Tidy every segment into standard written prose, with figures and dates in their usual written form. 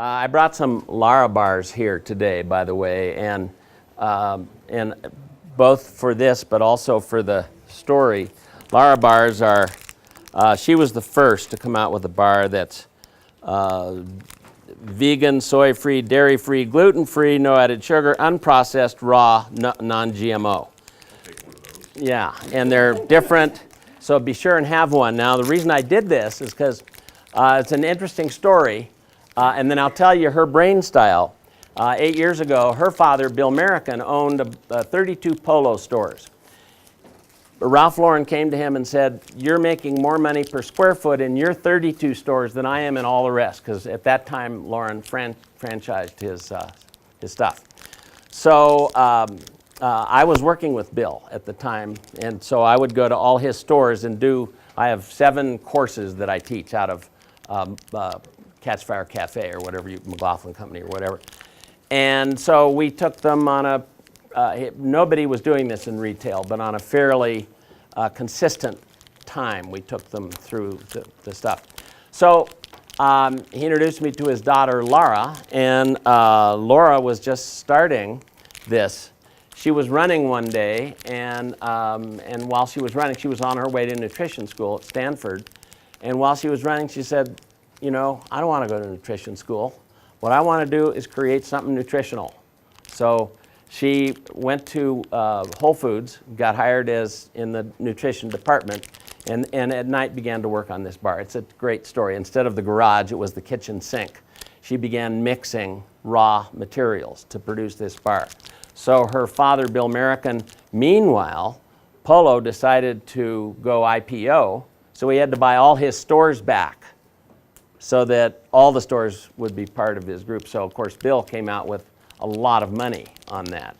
I brought some Lara Bars here today, by the way, and both for this, but also for the story. Lara Bars are, she was the first to come out with a bar that's vegan, soy-free, dairy-free, gluten-free, no added sugar, unprocessed, raw, non-GMO. Yeah, and they're different, so be sure and have one. Now, the reason I did this is because it's an interesting story, and then I'll tell you her brain style. 8 years ago, her father, Bill Merrican, owned 32 Polo stores. Ralph Lauren came to him and said, "You're making more money per square foot in your 32 stores than I am in all the rest," because at that time, Lauren franchised his stuff. So I was working with Bill at the time, and so I would go to all his stores and I have 7 courses that I teach out of Catch Fire Cafe or whatever, McLuhan Company or whatever. And so we took them on nobody was doing this in retail, but on a fairly consistent time, we took them through the stuff. So he introduced me to his daughter, Lara, and Laura was just starting this. She was running one day, and while she was running, she was on her way to nutrition school at Stanford. And while she was running, she said, "You know, I don't want to go to nutrition school. What I want to do is create something nutritional." So she went to Whole Foods, got hired in the nutrition department, and at night began to work on this bar. It's a great story. Instead of the garage, it was the kitchen sink. She began mixing raw materials to produce this bar. So her father, Bill Merrican, meanwhile, Polo decided to go IPO, so he had to buy all his stores back so that all the stores would be part of his group. So, of course, Bill came out with a lot of money on that.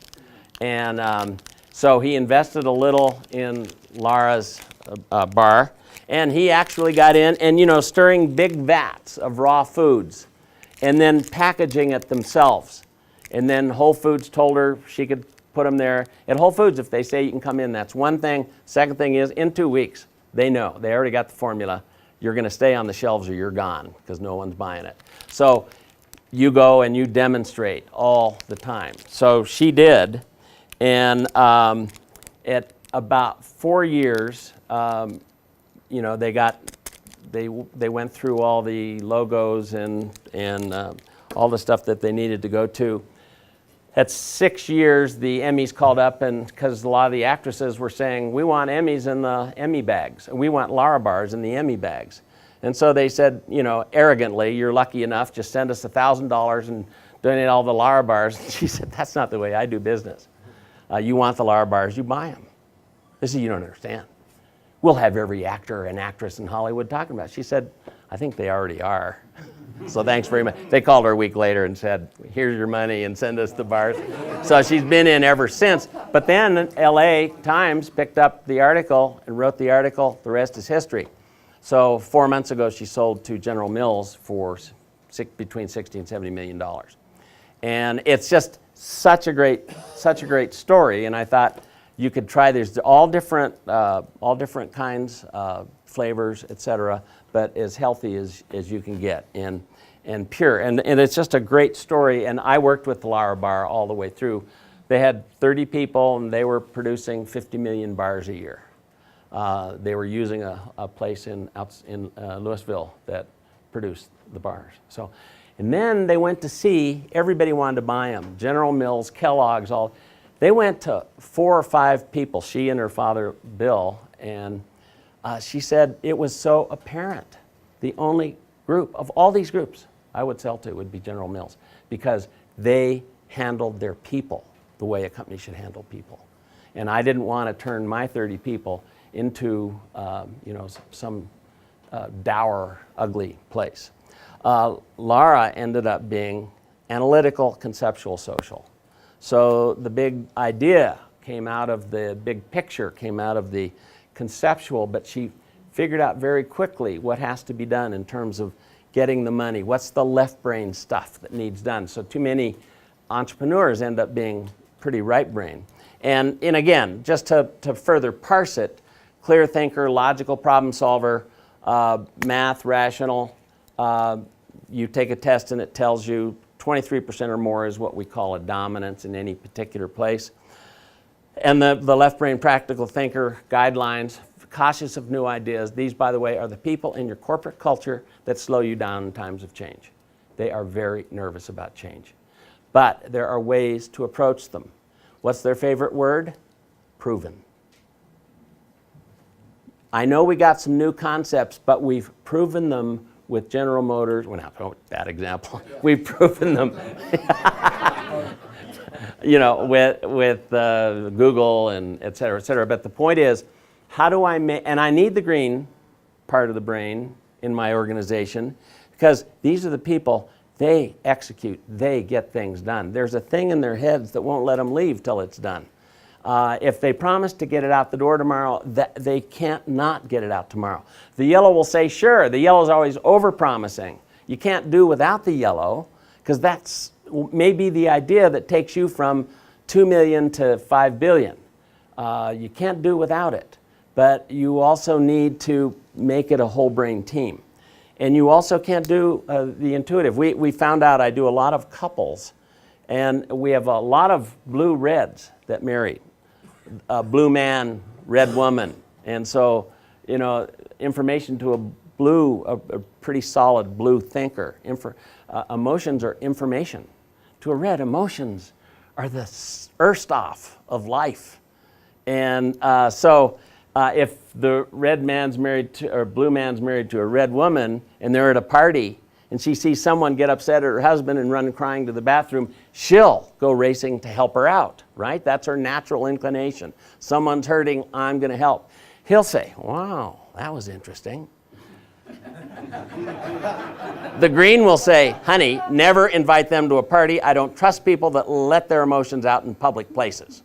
And so he invested a little in Lara's bar, and he actually got in and, stirring big vats of raw foods and then packaging it themselves. And then Whole Foods told her she could put them there. At Whole Foods, if they say you can come in, that's one thing. Second thing is, in 2 weeks, they know. They already got the formula. You're going to stay on the shelves or you're gone because no one's buying it. So you go and you demonstrate all the time. So she did, and at about 4 years, they went through all the logos and all the stuff that they needed to go to. At 6 years, the Emmys called up, and because a lot of the actresses were saying, "We want Emmys in the Emmy bags, and we want Lara Bars in the Emmy bags." And so they said, arrogantly, "You're lucky enough, just send us $1,000 and donate all the Lara Bars." And she said, "That's not the way I do business. You want the Lara Bars, you buy them." They said, "You don't understand. We'll have every actor and actress in Hollywood talking about it." She said, "I think they already are. So thanks very much." They called her a week later and said, "Here's your money and send us the bars." So she's been in ever since. But then LA Times picked up the article and wrote the article. The rest is history. So 4 months ago, she sold to General Mills for between $60 and $70 million. And it's just such a great story. And I thought you could try. There's all different kinds, flavors, etc., but as healthy as you can get and pure. And it's just a great story. And I worked with the Lara Bar all the way through. They had 30 people, and they were producing 50 million bars a year. They were using a place in Louisville that produced the bars. So, and then they went to see, everybody wanted to buy them. General Mills, Kellogg's, all. They went to 4 or 5 people, she and her father, Bill, and she said it was so apparent. The only group of all these groups I would sell to would be General Mills, because they handled their people the way a company should handle people. And I didn't want to turn my 30 people into some dour, ugly place. Lara ended up being analytical, conceptual, social. So the big idea came out of the big picture, came out of the conceptual, but she figured out very quickly what has to be done in terms of getting the money. What's the left brain stuff that needs done? So too many entrepreneurs end up being pretty right brain. And again, just to further parse it, clear thinker, logical problem solver, math, rational, you take a test and it tells you 23% or more is what we call a dominance in any particular place. And the left brain practical thinker guidelines, cautious of new ideas. These, by the way, are the people in your corporate culture that slow you down in times of change. They are very nervous about change. But there are ways to approach them. What's their favorite word? Proven. I know we got some new concepts, but we've proven them with General Motors. Well, now, bad example. We've proven them with Google and et cetera, et cetera. But the point is, how do I make, and I need the green part of the brain in my organization, because these are the people, they execute, they get things done. There's a thing in their heads that won't let them leave till it's done. If they promise to get it out the door tomorrow, they can't not get it out tomorrow. The yellow will say, sure. The yellow is always over-promising. You can't do without the yellow, because that's maybe the idea that takes you from 2 million to 5 billion. You can't do without it. But you also need to make it a whole brain team. And you also can't do the intuitive. We found out I do a lot of couples, and we have a lot of blue-reds that marry. Blue man, red woman. And so, information to a pretty solid blue thinker. Emotions are information. To a red, emotions are the Ersthoff of life. And so if the red man's married to, or blue man's married to a red woman, and they're at a party, and she sees someone get upset at her husband and run crying to the bathroom, she'll go racing to help her out, right? That's her natural inclination. Someone's hurting, I'm going to help. He'll say, wow, that was interesting. The green will say, honey, never invite them to a party. I don't trust people that let their emotions out in public places.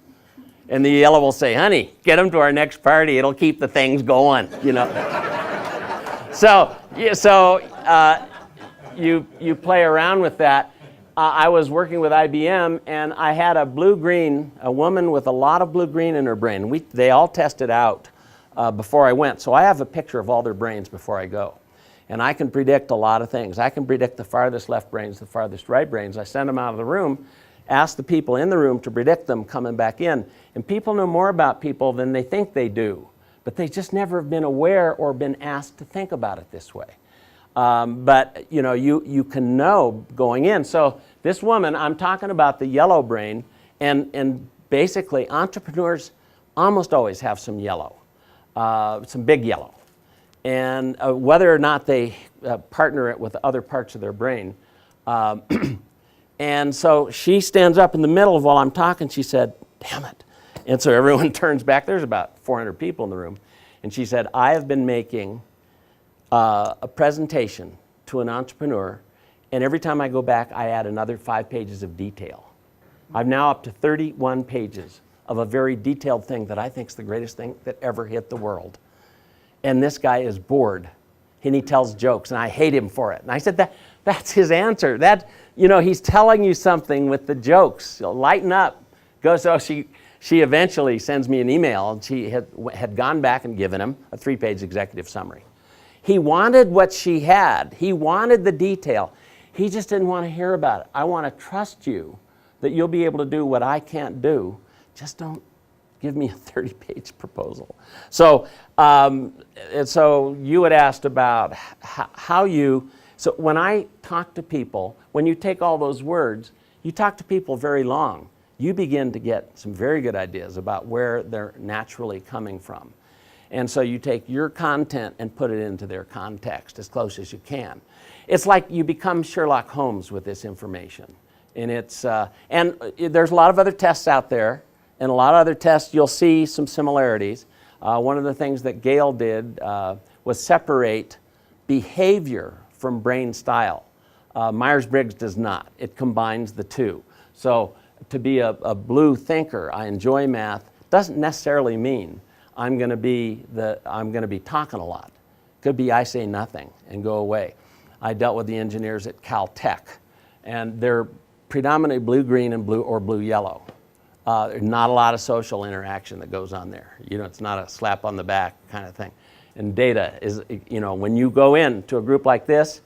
And the yellow will say, honey, get them to our next party. It'll keep the things going, You play around with that. I was working with IBM, and I had a blue-green, a woman with a lot of blue-green in her brain. They all tested out before I went. So I have a picture of all their brains before I go. And I can predict a lot of things. I can predict the farthest left brains, the farthest right brains. I send them out of the room, ask the people in the room to predict them coming back in. And people know more about people than they think they do. But they just never have been aware or been asked to think about it this way. But you can know going in. So this woman, I'm talking about the yellow brain, and basically entrepreneurs almost always have some yellow, some big yellow. And whether or not they partner it with other parts of their brain. And so she stands up in the middle of while I'm talking, she said, damn it. And so everyone turns back. There's about 400 people in the room. And she said, I have been making a presentation to an entrepreneur, and every time I go back, I add another 5 pages of detail. I'm now up to 31 pages of a very detailed thing that I think is the greatest thing that ever hit the world. And this guy is bored, and he tells jokes, and I hate him for it. And I said, that's his answer. He's telling you something with the jokes. So lighten up. So she eventually sends me an email, and she had gone back and given him a 3-page executive summary. He wanted what she had. He wanted the detail. He just didn't want to hear about it. I want to trust you that you'll be able to do what I can't do. Just don't give me a 30-page proposal. So you had asked about so when I talk to people, when you take all those words, you talk to people very long. You begin to get some very good ideas about where they're naturally coming from. And so you take your content and put it into their context as close as you can. It's like you become Sherlock Holmes with this information. And there's a lot of other tests out there, and a lot of other tests you'll see some similarities. One of the things that Gail did was separate behavior from brain style. Myers-Briggs does not. It combines the two. So to be a blue thinker, I enjoy math, doesn't necessarily mean I'm going to be talking a lot. Could be I say nothing and go away. I dealt with the engineers at Caltech, and they're predominantly blue-green and blue-yellow. There's not a lot of social interaction that goes on there. It's not a slap on the back kind of thing. And data is, when you go into a group like this,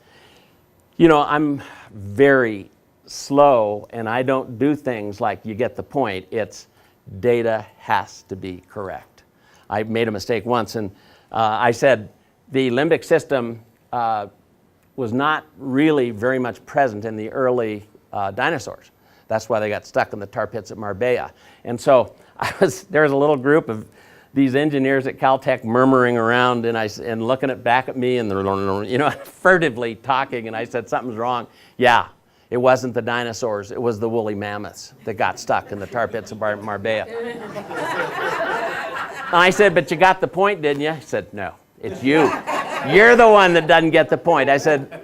I'm very slow, and I don't do things like you get the point. It's data has to be correct. I made a mistake once, and I said the limbic system was not really very much present in the early dinosaurs. That's why they got stuck in the tar pits at Marbella. And so there was a little group of these engineers at Caltech murmuring around and looking back at me and furtively talking, and I said something's wrong. Yeah, it wasn't the dinosaurs, it was the woolly mammoths that got stuck in the tar pits of Marbella. I said, but you got the point, didn't you? He said, no, it's you. You're the one that doesn't get the point. I said,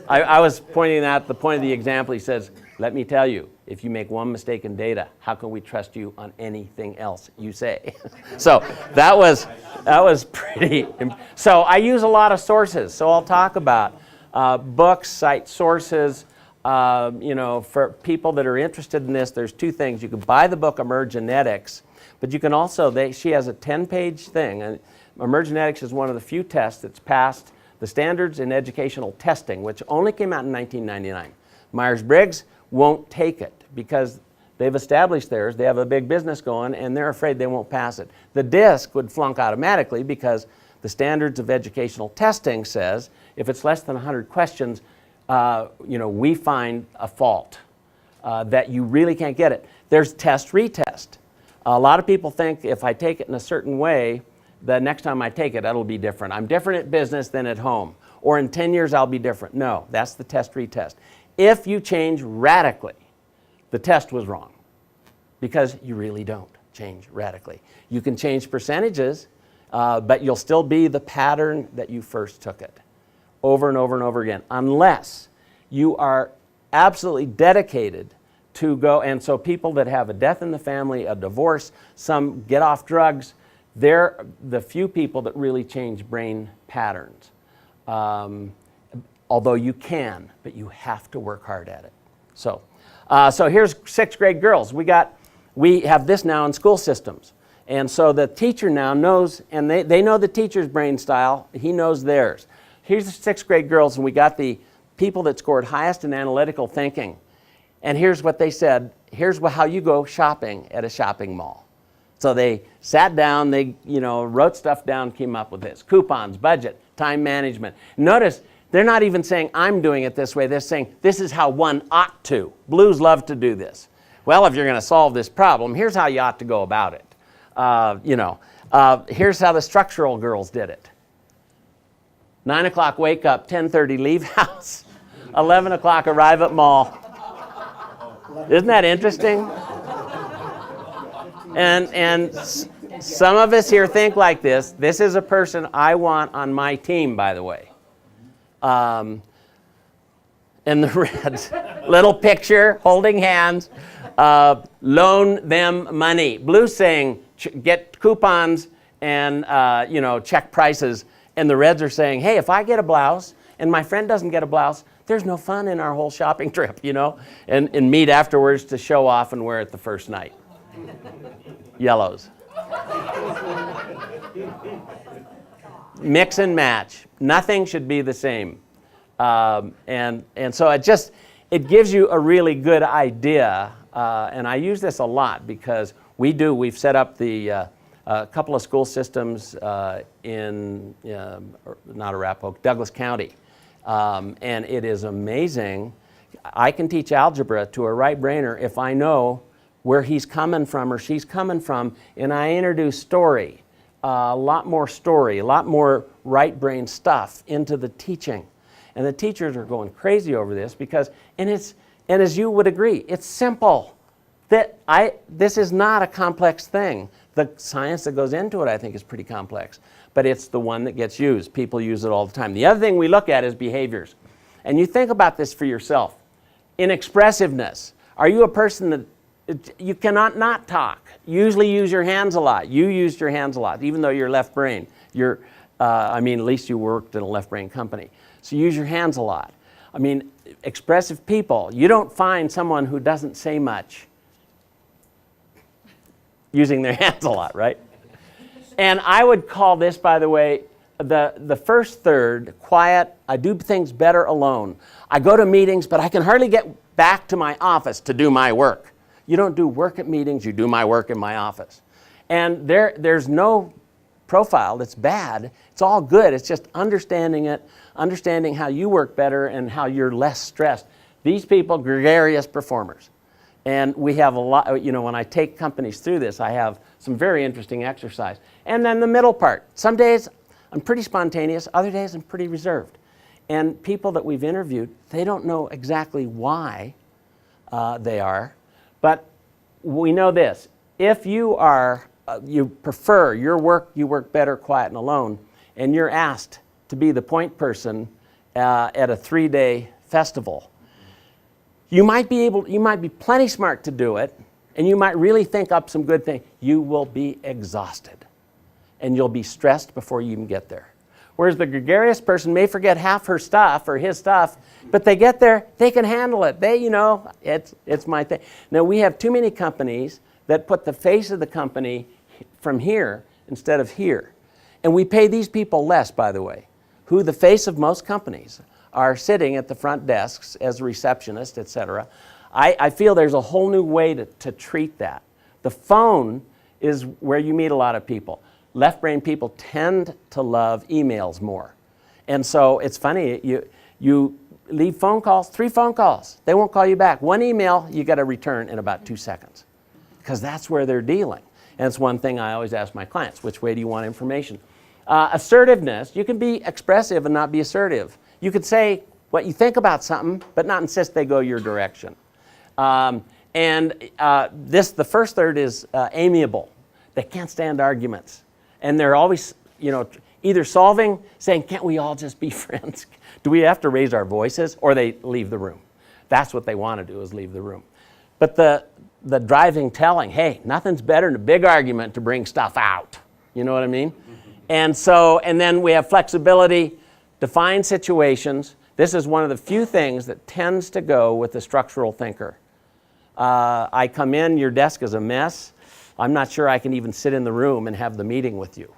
I was pointing out the point of the example. He says, let me tell you, if you make one mistake in data, how can we trust you on anything else you say? So that was pretty. So I use a lot of sources. So I'll talk about books, cite sources. For people that are interested in this, there's two things. You can buy the book Emergenetics, but you can also, she has a 10-page thing. And Emergenetics is one of the few tests that's passed the standards in educational testing, which only came out in 1999. Myers-Briggs won't take it because they've established theirs, they have a big business going, and they're afraid they won't pass it. The DISC would flunk automatically because the standards of educational testing says if it's less than 100 questions, we find a fault, that you really can't get it. There's test retest. A lot of people think if I take it in a certain way, the next time I take it, it'll be different. I'm different at business than at home. Or in 10 years, I'll be different. No, that's the test retest. If you change radically, the test was wrong because you really don't change radically. You can change percentages, but you'll still be the pattern that you first took it over and over and over again, unless you are absolutely dedicated to go. And so people that have a death in the family, a divorce, some get off drugs, they're the few people that really change brain patterns. Although you can, but you have to work hard at it. So here's 6th grade girls. We have this now in school systems. And so the teacher now knows, and they know the teacher's brain style, he knows theirs. Here's the 6th grade girls, and we got the people that scored highest in analytical thinking. And here's what they said, here's how you go shopping at a shopping mall. So they sat down, they wrote stuff down, came up with this. Coupons, budget, time management. Notice, they're not even saying, I'm doing it this way. They're saying, this is how one ought to. Blues love to do this. Well, if you're going to solve this problem, here's how you ought to go about it. Here's how the structural girls did it. 9 o'clock wake up, 10:30 leave house, 11 o'clock arrive at mall. Isn't that interesting? And some of us here think like this. This is a person I want on my team, by the way. And the reds, little picture, holding hands, loan them money. Blue saying, get coupons and, check prices. And the reds are saying, hey, if I get a blouse and my friend doesn't get a blouse, there's no fun in our whole shopping trip, and meet afterwards to show off and wear it the first night. Yellows. Mix and match. Nothing should be the same. And so it gives you a really good idea. And I use this a lot because we've set up a couple of school systems in, not Arapahoe, Douglas County. And it is amazing. I can teach algebra to a right-brainer if I know where he's coming from or she's coming from, and I introduce story, a lot more right-brain stuff into the teaching. And the teachers are going crazy over this because, and as you would agree, it's simple. This is not a complex thing. The science that goes into it, I think, is pretty complex, but it's the one that gets used. People use it all the time. The other thing we look at is behaviors. And you think about this for yourself. In expressiveness, are you a person that you cannot not talk? Usually use your hands a lot. You used your hands a lot, even though you're left brain. At least you worked in a left brain company. So use your hands a lot. Expressive people, you don't find someone who doesn't say much using their hands a lot, right? And I would call this, by the way, the first third, quiet, I do things better alone. I go to meetings, but I can hardly get back to my office to do my work. You don't do work at meetings, you do my work in my office. And there's no profile that's bad. It's all good. It's just understanding it, understanding how you work better and how you're less stressed. These people, gregarious performers. And we have a lot, you know, when I take companies through this, I have some very interesting exercise. And then the middle part. Some days I'm pretty spontaneous, other days I'm pretty reserved. And people that we've interviewed, they don't know exactly why they are, but we know this. If you are, you prefer your work, you work better quiet and alone, and you're asked to be the point person at a 3-day festival, you might be plenty smart to do it, and you might really think up some good things. You will be exhausted, and you'll be stressed before you even get there. Whereas the gregarious person may forget half her stuff or his stuff, but they get there, they can handle it. They, you know, it's my thing. Now, we have too many companies that put the face of the company from here instead of here. And we pay these people less, by the way, who the face of most companies are sitting at the front desks as a receptionist, et cetera. I feel there's a whole new way to treat that. The phone is where you meet a lot of people. Left brain people tend to love emails more. And so it's funny, you leave phone calls, 3 phone calls, they won't call you back. 1 email, you got to return in about 2 seconds, because that's where they're dealing. And it's one thing I always ask my clients, which way do you want information? Assertiveness, you can be expressive and not be assertive. You could say what you think about something, but not insist they go your direction. The first third is amiable. They can't stand arguments. And they're always, you know, either saying, can't we all just be friends? Do we have to raise our voices? Or they leave the room. That's what they want to do, is leave the room. But the driving telling, hey, nothing's better than a big argument to bring stuff out. You know what I mean? And then we have flexibility, define situations. This is one of the few things that tends to go with the structural thinker. I come in, your desk is a mess. I'm not sure I can even sit in the room and have the meeting with you,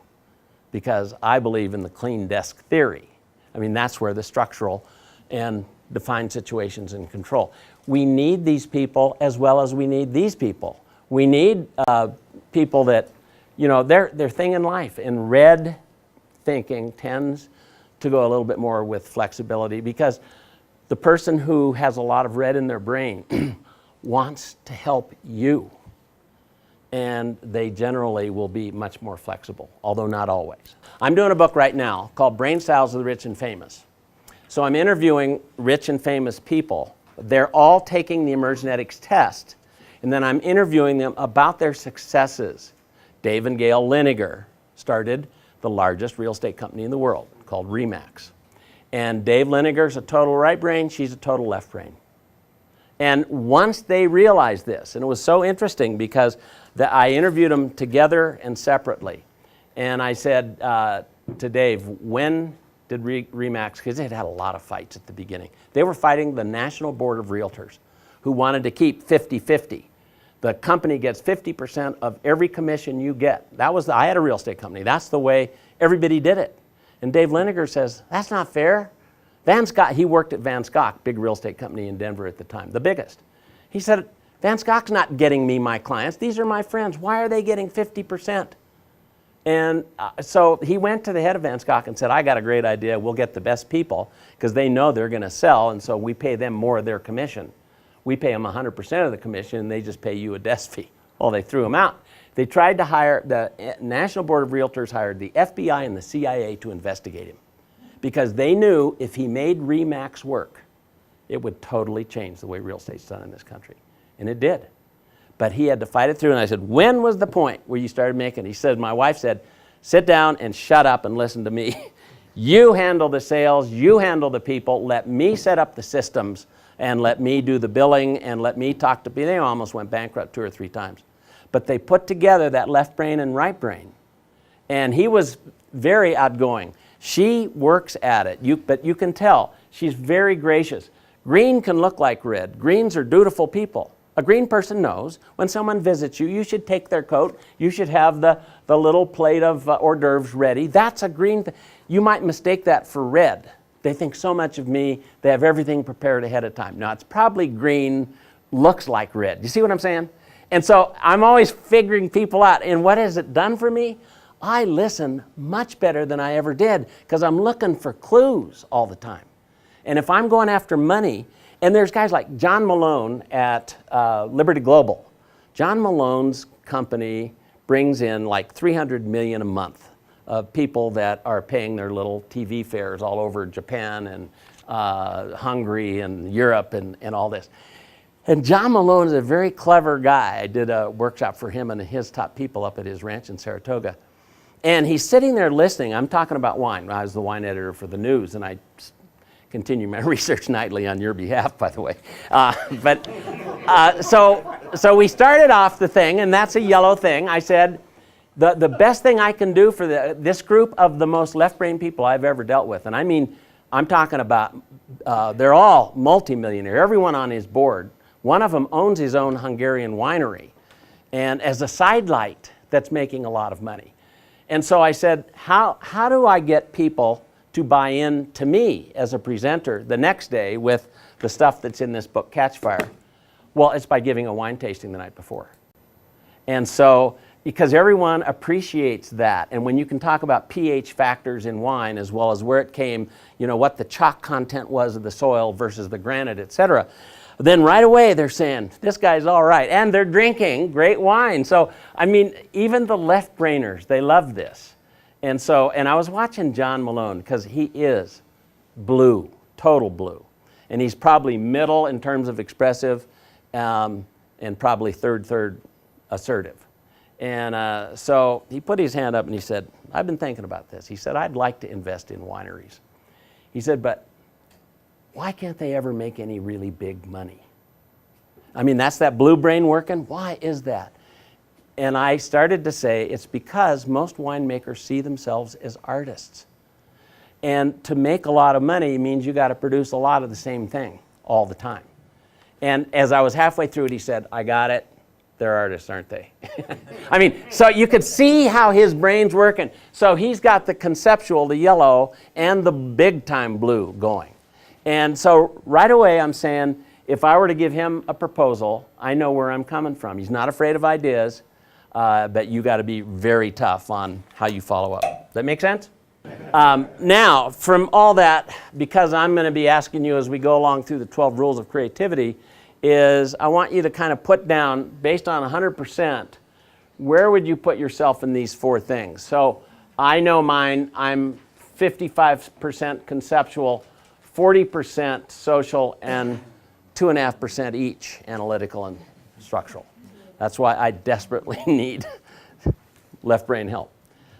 because I believe in the clean desk theory. I mean, that's where the structural and defined situations and control. We need these people as well as we need these people. We need people that, you know, their thing in life. And red thinking tends to go a little bit more with flexibility, because the person who has a lot of red in their brain wants to help you. And they generally will be much more flexible, although not always. I'm doing a book right now called Brain Styles of the Rich and Famous. So I'm interviewing rich and famous people. They're all taking the Emergenetics test, and then I'm interviewing them about their successes. Dave and Gail Liniger started the largest real estate company in the world, called RE/MAX. And Dave Liniger's a total right brain, she's a total left brain. And once they realized this, and it was so interesting because I interviewed them together and separately. And I said to Dave, when did RE/MAX, because they had had a lot of fights at the beginning. They were fighting the National Board of Realtors, who wanted to keep 50-50. The company gets 50% of every commission you get. I had a real estate company. That's the way everybody did it. And Dave Liniger says, that's not fair. Van Scott, he worked at Van Scott, big real estate company in Denver at the time, the biggest. He said, Van Scott's not getting me my clients. These are my friends. Why are they getting 50%? And so he went to the head of Van Scott and said, I got a great idea. We'll get the best people because they know they're going to sell, and so we pay them more of their commission. We pay them 100% of the commission, and they just pay you a desk fee. Well, they threw him out. They tried to hire, the National Board of Realtors hired the FBI and the CIA to investigate him, because they knew if he made RE/MAX work, it would totally change the way real estate's done in this country. And it did. But he had to fight it through. And I said, when was the point where you started making it? He said, my wife said, sit down and shut up and listen to me. You handle the sales, you handle the people, let me set up the systems, and let me do the billing, and let me talk to people. They almost went bankrupt 2 or 3 times. But they put together that left brain and right brain. And he was very outgoing. She works at it, but you can tell she's very gracious. Green can look like red. Greens are dutiful people. A green person knows when someone visits you, you should take their coat. You should have the little plate of hors d'oeuvres ready. That's a green thing. you might mistake that for red. They think so much of me, they have everything prepared ahead of time. Now, it's probably green, looks like red. You see what I'm saying? And so I'm always figuring people out. And what has it done for me? I listen much better than I ever did because I'm looking for clues all the time. And if I'm going after money, and there's guys like John Malone at Liberty Global. John Malone's company brings in like $300 million a month of people that are paying their little TV fares all over Japan and Hungary and Europe and all this. And John Malone is a very clever guy. I did a workshop for him and his top people up at his ranch in Saratoga. And he's sitting there listening. I'm talking about wine. I was the wine editor for the news, and I continue my research nightly on your behalf, by the way. So we started off the thing, and that's a yellow thing. I said, the best thing I can do for this group of the most left-brain people I've ever dealt with, and I mean, I'm talking about, they're all multimillionaire, everyone on his board. One of them owns his own Hungarian winery, and as a sidelight, that's making a lot of money. And so I said, how do I get people to buy in to me as a presenter the next day with the stuff that's in this book, Catchfire? Well, it's by giving a wine tasting the night before. And so, because everyone appreciates that, and when you can talk about pH factors in wine as well as where it came, you know, what the chalk content was of the soil versus the granite, etc., then right away they're saying, this guy's all right. And they're drinking great wine. So, I mean, even the left-brainers, they love this. And so, and I was watching John Malone because he is blue, total blue. And he's probably middle in terms of expressive and probably third assertive. And so he put his hand up and he said, I've been thinking about this. He said, I'd like to invest in wineries. He said, but why can't they ever make any really big money? I mean, that's that blue brain working. Why is that? And I started to say, it's because most winemakers see themselves as artists. And to make a lot of money means you got to produce a lot of the same thing all the time. And as I was halfway through it, he said, I got it. They're artists, aren't they? I mean, so you could see how his brain's working. So he's got the conceptual, the yellow, and the big time blue going. And so right away I'm saying, if I were to give him a proposal, I know where I'm coming from. He's not afraid of ideas, but you got to be very tough on how you follow up. Does that make sense? Now, from all that, because I'm going to be asking you as we go along through the 12 rules of creativity, is I want you to kind of put down, based on 100%, where would you put yourself in these four things? So I know mine, I'm 55% conceptual, 40% social, and 2.5% each analytical and structural. That's why I desperately need left brain help.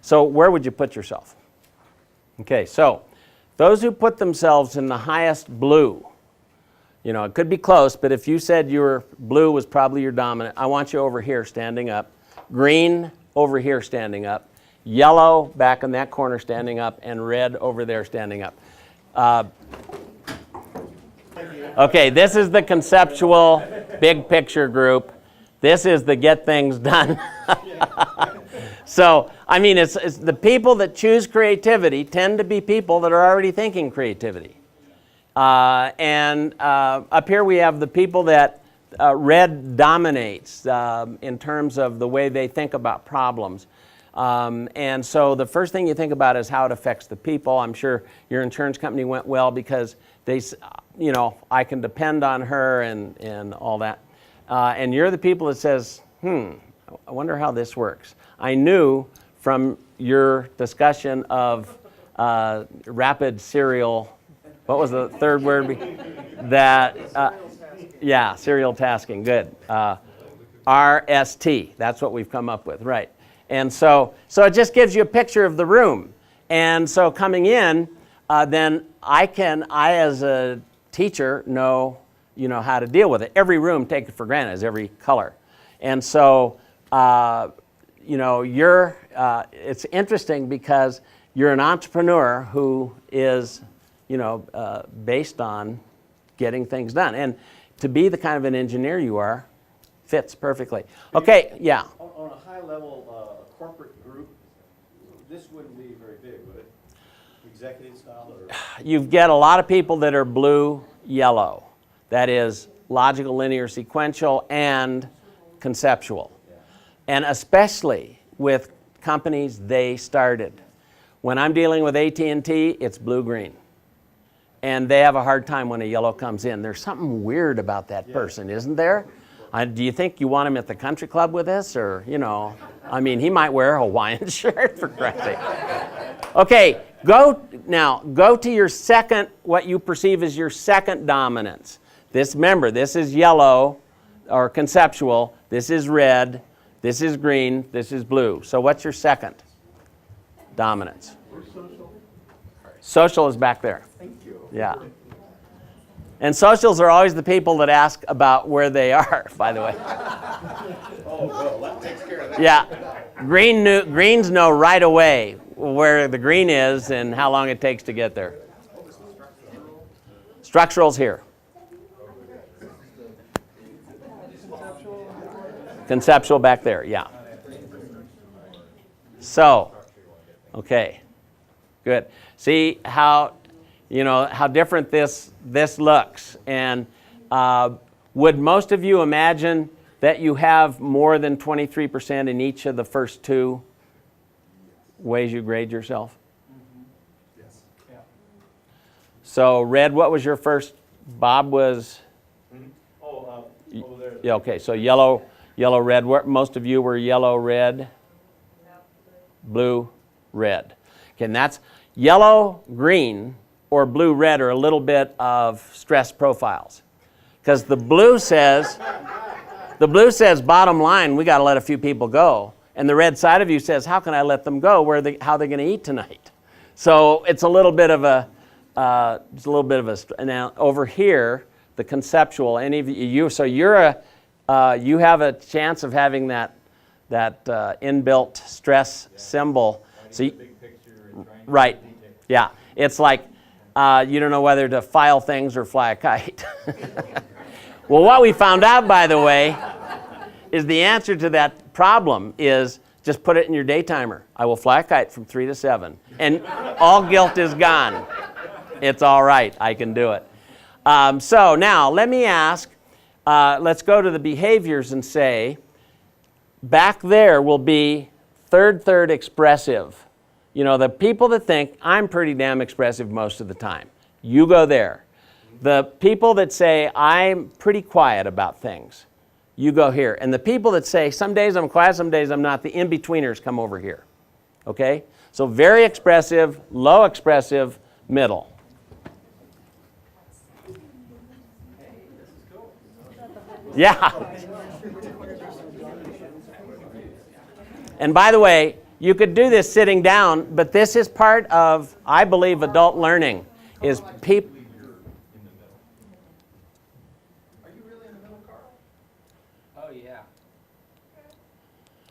So where would you put yourself? Okay, so those who put themselves in the highest blue, you know, it could be close, but if you said your blue was probably your dominant, I want you over here standing up. Green over here standing up. Yellow back in that corner standing up, and red over there standing up. Okay, this is the conceptual big picture group. This is the get things done. So, I mean, it's the people that choose creativity tend to be people that are already thinking creativity. And up here we have the people that red dominates in terms of the way they think about problems. And so the first thing you think about is how it affects the people. I'm sure your insurance company went well because they, you know, I can depend on her and all that. And you're the people that says, I wonder how this works. I knew from your discussion of rapid serial, what was the third word? That, yeah, serial tasking, good. RST, that's what we've come up with, right. And so it just gives you a picture of the room. And so coming in, then I as a teacher know, you know, how to deal with it. Every room, take it for granted, is every color. And so, you know, it's interesting because you're an entrepreneur who is, you know, based on getting things done. And to be the kind of an engineer you are, fits perfectly. Okay, yeah. On a high level, a corporate group, this wouldn't be very big, would it? Executive style or? You get a lot of people that are blue-yellow. That is logical, linear, sequential, and conceptual. And especially with companies they started. When I'm dealing with AT&T, it's blue-green. And they have a hard time when a yellow comes in. There's something weird about that person, isn't there? Do you think you want him at the country club with us? Or, you know, I mean, he might wear a Hawaiian shirt, for Christ's sake. Okay, go to your second, what you perceive as your second dominance. Remember, this is yellow or conceptual. This is red. This is green. This is blue. So what's your second dominance? Social. Social is back there. Thank you. Yeah. And socials are always the people that ask about where they are, by the way. Oh, well, that takes care of that. Yeah. Greens know right away where the green is and how long it takes to get there. Structural's here. Conceptual back there, yeah. So, okay, good. See how, you know, how different this looks. And would most of you imagine that you have more than 23% in each of the first two ways you grade yourself? Yes. Yeah. So red, what was your first? Bob was? Over there. Yeah, okay, so yellow, red. Most of you were yellow, red, blue, red. Okay, and that's yellow, green, or blue, red are a little bit of stress profiles. Because the blue says bottom line, we got to let a few people go. And the red side of you says, how can I let them go? How are they going to eat tonight? So it's a little bit of a, now over here, the conceptual, any of you, so you're you have a chance of having that inbuilt stress symbol. So right, yeah. It's like you don't know whether to file things or fly a kite. Well, what we found out, by the way, is the answer to that problem is just put it in your day timer. I will fly a kite from 3 to 7. And all guilt is gone. It's all right. I can do it. So now let me ask, let's go to the behaviors and say, back there will be third expressive. You know, the people that think, I'm pretty damn expressive most of the time. You go there. The people that say, I'm pretty quiet about things. You go here. And the people that say, some days I'm quiet, some days I'm not, the in-betweeners come over here. Okay? So very expressive, low expressive, middle. Yeah. And by the way, you could do this sitting down, but this is part of, I believe, adult learning, is people. Are you really in the middle, Carl? Oh, yeah.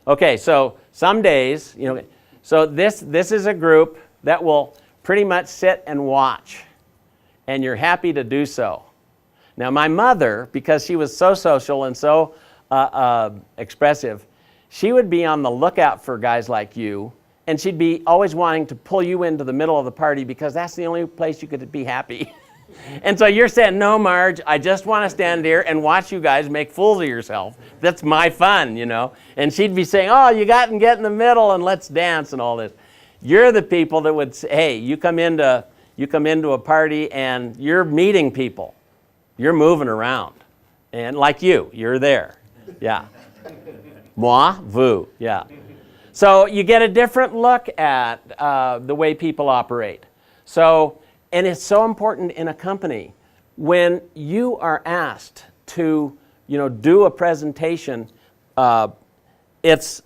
Okay, so some days, you know, so this is a group that will pretty much sit and watch, and you're happy to do so. Now, my mother, because she was so social and so expressive, she would be on the lookout for guys like you, and she'd be always wanting to pull you into the middle of the party because that's the only place you could be happy. And so you're saying, no, Marge, I just want to stand here and watch you guys make fools of yourself. That's my fun, you know. And she'd be saying, oh, you got to get in the middle and let's dance and all this. You're the people that would say, hey, you come into a party and you're meeting people. You're moving around. And like you're there. Yeah. Moi, vous, yeah. So you get a different look at the way people operate. So, and it's so important in a company when you are asked to, you know, do a presentation. It's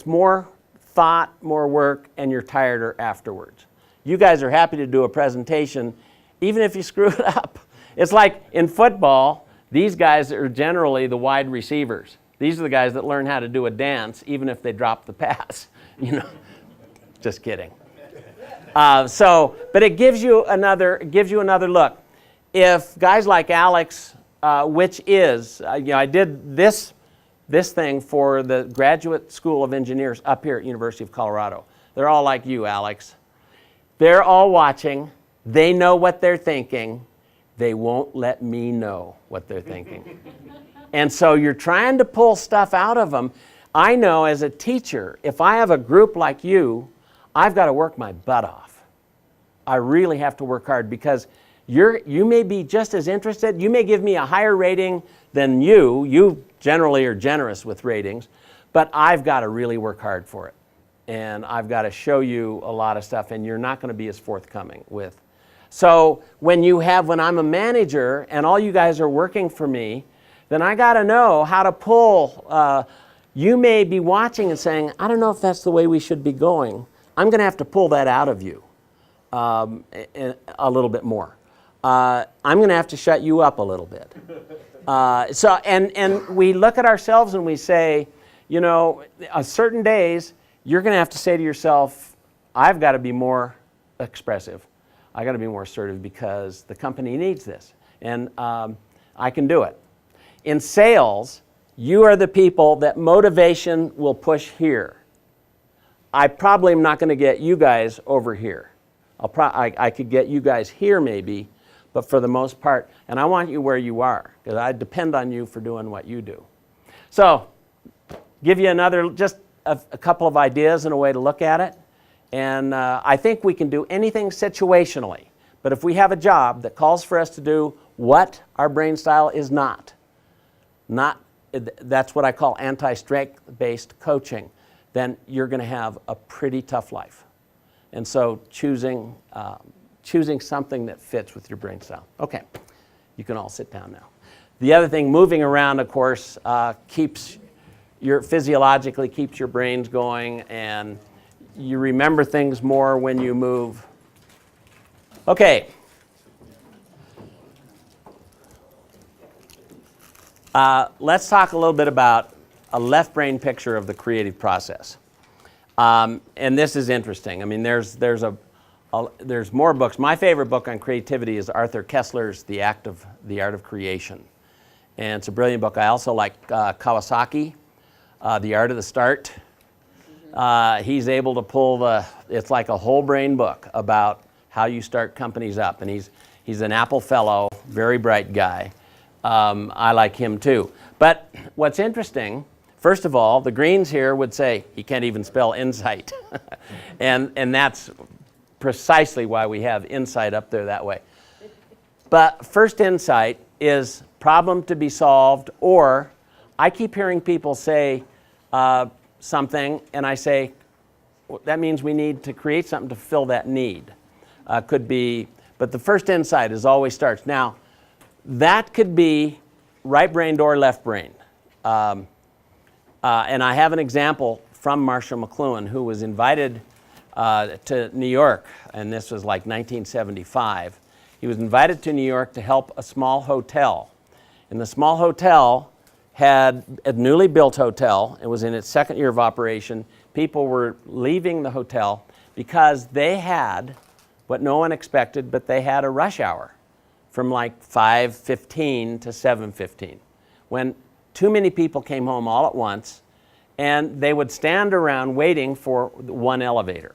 more thought, more work, and you're tireder afterwards. You guys are happy to do a presentation, even if you screw it up. It's like in football, these guys are generally the wide receivers. These are the guys that learn how to do a dance, even if they drop the pass. You know, just kidding. But it gives you another look. If guys like Alex, which is, you know, I did this thing for the Graduate School of Engineers up here at University of Colorado. They're all like you, Alex. They're all watching. They know what they're thinking. They won't let me know what they're thinking. And so you're trying to pull stuff out of them. I know as a teacher, if I have a group like you, I've got to work my butt off. I really have to work hard because you may be just as interested. You may give me a higher rating than you. You generally are generous with ratings, but I've got to really work hard for it. And I've got to show you a lot of stuff, and you're not going to be as forthcoming with. So when I'm a manager and all you guys are working for me, then I got to know how to pull. You may be watching and saying, I don't know if that's the way we should be going. I'm going to have to pull that out of you a little bit more. I'm going to have to shut you up a little bit. And we look at ourselves and we say, you know, on certain days, you're going to have to say to yourself, I've got to be more expressive. I got to be more assertive because the company needs this. And I can do it. In sales, you are the people that motivation will push here. I probably am not going to get you guys over here. I could get you guys here maybe, but for the most part, and I want you where you are, because I depend on you for doing what you do. So, give you just a couple of ideas and a way to look at it. And I think we can do anything situationally. But if we have a job that calls for us to do what our brain style is not, that's what I call anti-strength-based coaching, then you're going to have a pretty tough life. And so choosing something that fits with your brain style. Okay, you can all sit down now. The other thing, moving around, of course, physiologically keeps your brains going, and you remember things more when you move. Okay. Let's talk a little bit about a left brain picture of the creative process. And this is interesting. I mean, there's more books. My favorite book on creativity is Arthur Koestler's The Art of Creation. And it's a brilliant book. I also like Kawasaki, The Art of the Start. He's able to pull it's like a whole brain book about how you start companies up. And he's an Apple fellow, very bright guy. I like him too. But what's interesting, first of all, the Greens here would say he can't even spell insight. and that's precisely why we have insight up there that way. But first insight is problem to be solved, or I keep hearing people say something, and I say, well, that means we need to create something to fill that need. Could be, but the first insight is always starts. Now, that could be right-brained or left-brained. And I have an example from Marshall McLuhan, who was invited to New York, and this was like 1975. He was invited to New York to help a small hotel. And the small hotel had a newly built hotel. It was in its second year of operation. People were leaving the hotel because they had what no one expected, but they had a rush hour from like 5:15 to 7:15, when too many people came home all at once, and they would stand around waiting for one elevator.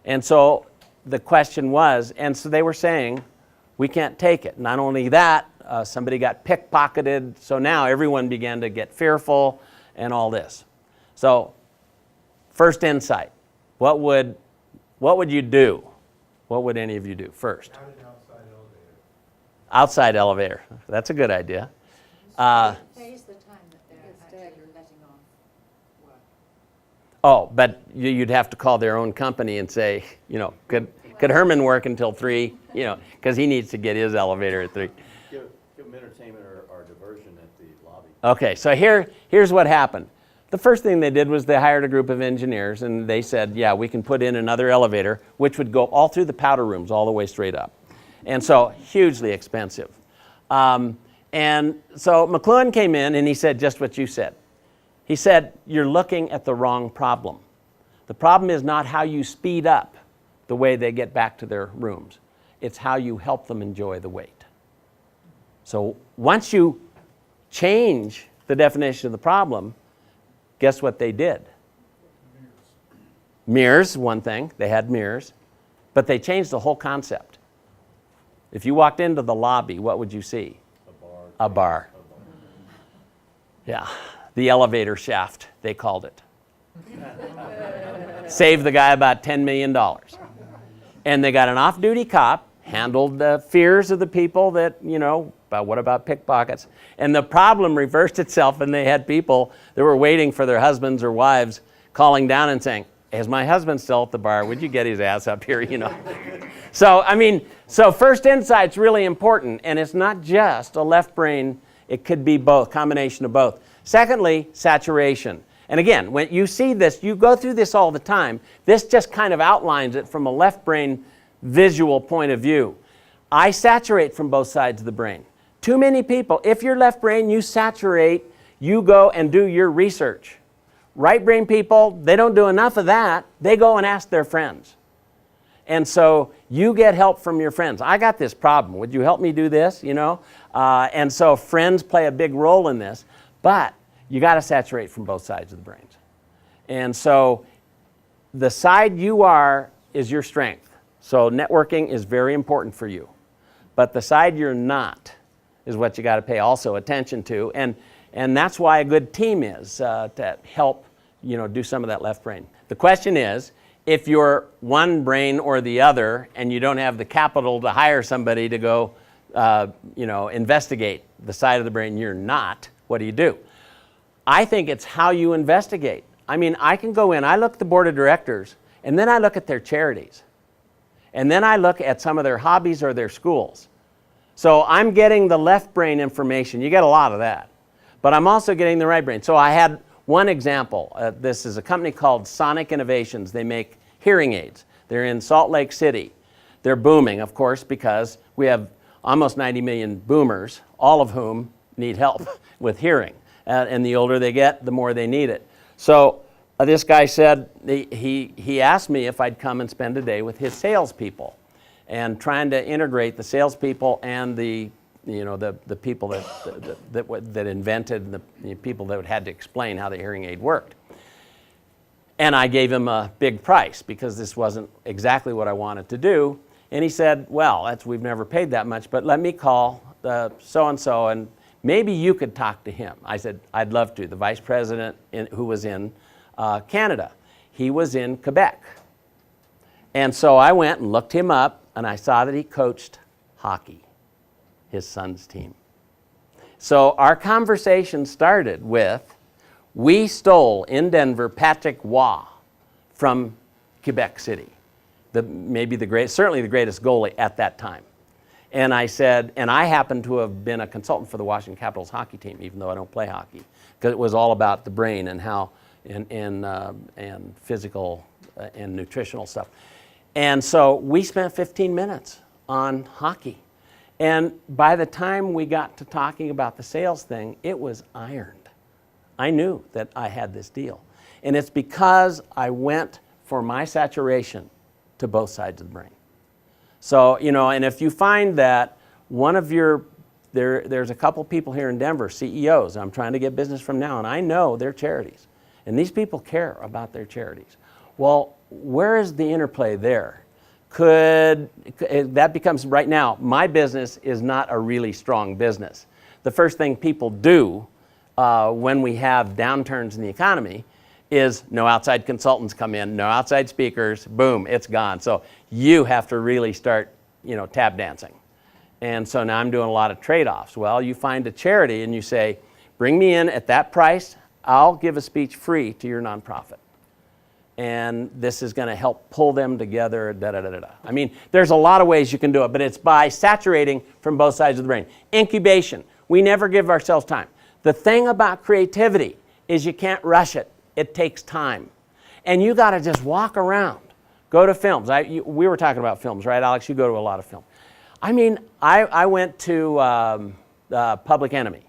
And so the question was, and so they were saying, we can't take it. Not only that, somebody got pickpocketed, so now everyone began to get fearful and all this. So first insight, what would you do? What would any of you do first? Outside elevator. That's a good idea. Pays the time that they're actually letting off work. Oh, but you'd have to call their own company and say, you know, could Herman work until 3? You know, because he needs to get his elevator at 3. Give them entertainment or diversion at the lobby. Okay, so here's what happened. The first thing they did was they hired a group of engineers, and they said, yeah, we can put in another elevator, which would go all through the powder rooms all the way straight up. And so hugely expensive. And so McLuhan came in and he said just what you said. He said, you're looking at the wrong problem. The problem is not how you speed up the way they get back to their rooms. It's how you help them enjoy the wait. So once you change the definition of the problem, guess what they did? Mirrors, one thing. They had mirrors. But they changed the whole concept. If you walked into the lobby, what would you see? A bar. Yeah, the elevator shaft, they called it. Saved the guy about $10 million. And they got an off-duty cop, handled the fears of the people that, but what about pickpockets? And the problem reversed itself, and they had people that were waiting for their husbands or wives calling down and saying, is my husband still at the bar? Would you get his ass up here, So first insight's really important, and it's not just a left brain. It could be both, combination of both. Secondly, saturation. And again, when you see this, you go through this all the time. This just kind of outlines it from a left brain visual point of view. I saturate from both sides of the brain. Too many people, if you're left brain, you saturate, you go and do your research. Right brain people, they don't do enough of that. They go and ask their friends. And so you get help from your friends. I got this problem. Would you help me do this? And so friends play a big role in this. But you got to saturate from both sides of the brains. And so the side you are is your strength. So networking is very important for you. But the side you're not is what you got to pay also attention to. And that's why a good team is to help do some of that left brain. The question is, if you're one brain or the other and you don't have the capital to hire somebody to go investigate the side of the brain you're not, what do? I think it's how you investigate. I can go in, I look at the board of directors, and then I look at their charities. And then I look at some of their hobbies or their schools. So I'm getting the left brain information. You get a lot of that. But I'm also getting the right brain. So I had one example. This is a company called Sonic Innovations. They make hearing aids. They're in Salt Lake City. They're booming, of course, because we have almost 90 million boomers, all of whom need help with hearing. And the older they get, the more they need it. So this guy said, he asked me if I'd come and spend a day with his salespeople and trying to integrate the salespeople and the people that invented, the people that had to explain how the hearing aid worked. And I gave him a big price because this wasn't exactly what I wanted to do. And he said, well, we've never paid that much, but let me call so-and-so and maybe you could talk to him. I said, I'd love to. The vice president who was in Canada, he was in Quebec. And so I went and looked him up, and I saw that he coached hockey, his son's team. So our conversation started with, we stole in Denver Patrick Waugh from Quebec City, certainly the greatest goalie at that time. And I said, and I happen to have been a consultant for the Washington Capitals hockey team, even though I don't play hockey, because it was all about the brain and how, and physical and nutritional stuff. And so we spent 15 minutes on hockey. And by the time we got to talking about the sales thing, it was ironed. I knew that I had this deal. And it's because I went for my saturation to both sides of the brain. So, and if you find that one of there's a couple people here in Denver, CEOs, I'm trying to get business from now, and I know their charities. And these people care about their charities. Well, where is the interplay there? That becomes, right now, my business is not a really strong business. The first thing people do when we have downturns in the economy is no outside consultants come in, no outside speakers, boom, it's gone. So you have to really start, tap dancing. And so now I'm doing a lot of trade-offs. Well, you find a charity and you say, bring me in at that price, I'll give a speech free to your nonprofit. And this is going to help pull them together, there's a lot of ways you can do it, but it's by saturating from both sides of the brain. Incubation, we never give ourselves time. The thing about creativity is you can't rush it. It takes time. And you got to just walk around. Go to films. We were talking about films, right, Alex? You go to a lot of films. I went to Public Enemy.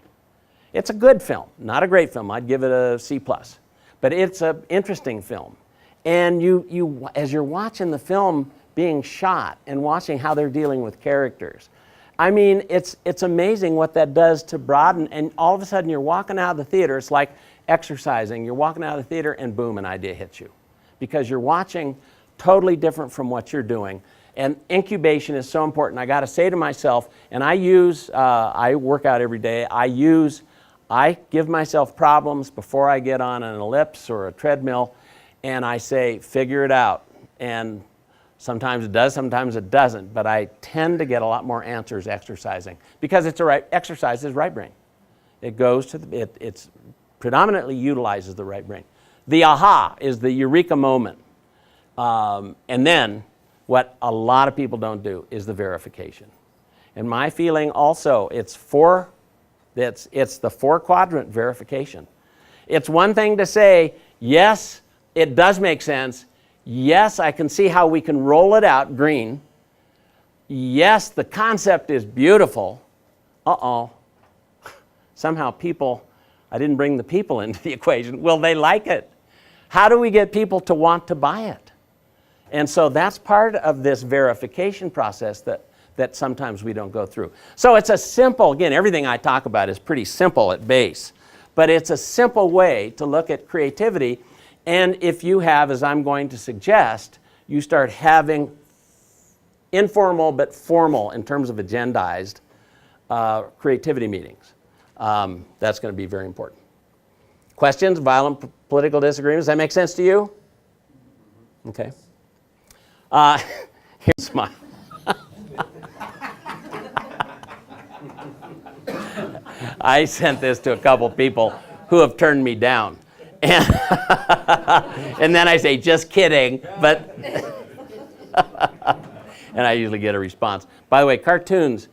It's a good film, not a great film. I'd give it a C+. But it's an interesting film. And you, as you're watching the film being shot and watching how they're dealing with characters, it's amazing what that does to broaden. And all of a sudden you're walking out of the theater. It's like exercising. You're walking out of the theater and boom, an idea hits you. Because you're watching totally different from what you're doing. And incubation is so important. I got to say to myself, and I work out every day, I give myself problems before I get on an ellipse or a treadmill, and I say, figure it out. And sometimes it does, sometimes it doesn't, but I tend to get a lot more answers exercising because exercise is right brain. It goes to it's predominantly utilizes the right brain. The aha is the eureka moment. And then what a lot of people don't do is the verification. And my feeling also, it's the 4-quadrant verification. It's one thing to say, yes, it does make sense. Yes, I can see how we can roll it out, green. Yes, the concept is beautiful. Uh-oh. Somehow I didn't bring the people into the equation. Will they like it? How do we get people to want to buy it? And so that's part of this verification process that sometimes we don't go through. So it's a simple, again, everything I talk about is pretty simple at base, but it's a simple way to look at creativity. And if you have, as I'm going to suggest, you start having informal but formal in terms of agendized creativity meetings. That's going to be very important. Questions, violent political disagreements, does that make sense to you? Okay. Here's my. I sent this to a couple people who have turned me down. And, and then I say, just kidding, but. And I usually get a response. By the way, cartoons,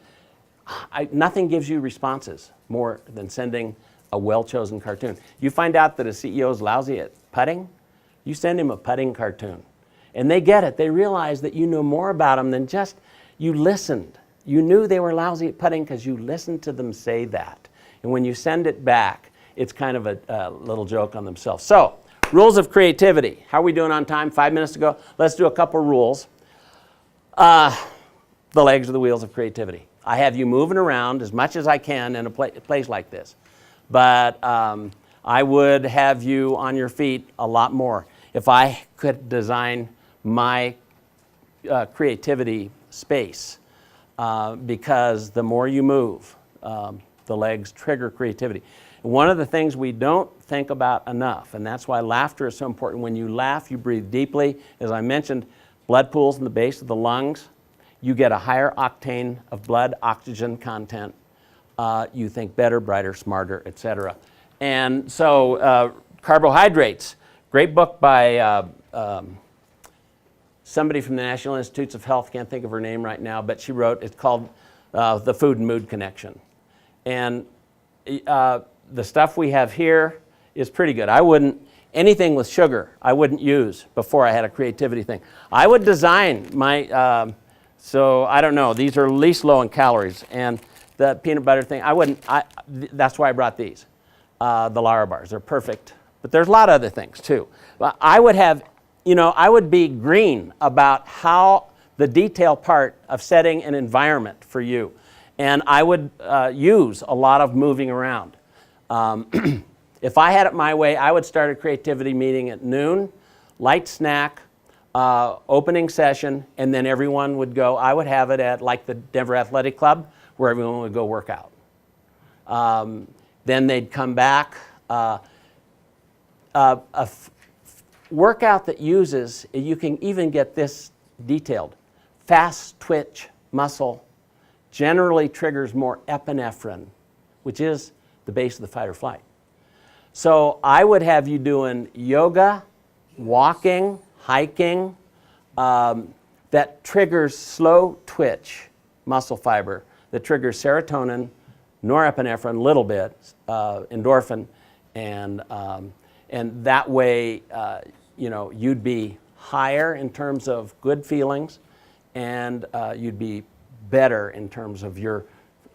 nothing gives you responses more than sending a well-chosen cartoon. You find out that a CEO is lousy at putting, you send him a putting cartoon. And they get it. They realize that you know more about them than just you listened. You knew they were lousy at putting because you listened to them say that. And when you send it back, it's kind of a little joke on themselves. So, rules of creativity. How are we doing on time? 5 minutes to go. Let's do a couple rules. The legs are the wheels of creativity. I have you moving around as much as I can in a place like this. But I would have you on your feet a lot more. If I could design my creativity space, because the more you move, the legs trigger creativity. One of the things we don't think about enough, and that's why laughter is so important. When you laugh, you breathe deeply. As I mentioned, blood pools in the base of the lungs. You get a higher octane of blood oxygen content. You think better, brighter, smarter, etc. And so carbohydrates, great book by somebody from the National Institutes of Health, can't think of her name right now, but she wrote, it's called The Food and Mood Connection. And the stuff we have here is pretty good. Anything with sugar, I wouldn't use before I had a creativity thing. I would design my, so I don't know, these are least low in calories. And the peanut butter thing, that's why I brought these. The Lara Bars, they're perfect. But there's a lot of other things too. But I would be green about how the detail part of setting an environment for you. And I would use a lot of moving around. If I had it my way, I would start a creativity meeting at noon, light snack, opening session, and then everyone would go. I would have it at like the Denver Athletic Club, where everyone would go work out. Then they'd come back. Workout that uses, you can even get this detailed, fast twitch muscle generally triggers more epinephrine, which is the base of the fight or flight. So I would have you doing yoga, walking, hiking, that triggers slow twitch muscle fiber, that triggers serotonin, norepinephrine, a little bit, endorphin, and that way, you'd be higher in terms of good feelings, and you'd be better in terms of your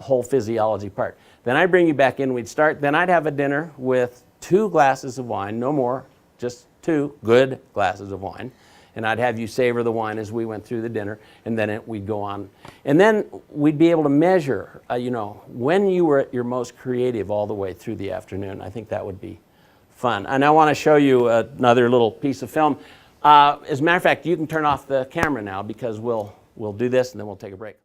whole physiology part. Then I'd bring you back in, we'd start, then I'd have a dinner with 2 glasses of wine, no more, just 2 good glasses of wine. And I'd have you savor the wine as we went through the dinner, and then we'd go on. And then we'd be able to measure, when you were at your most creative all the way through the afternoon. I think that would be fun. And I want to show you another little piece of film. As a matter of fact, you can turn off the camera now because we'll we'll do this and then we'll take a break.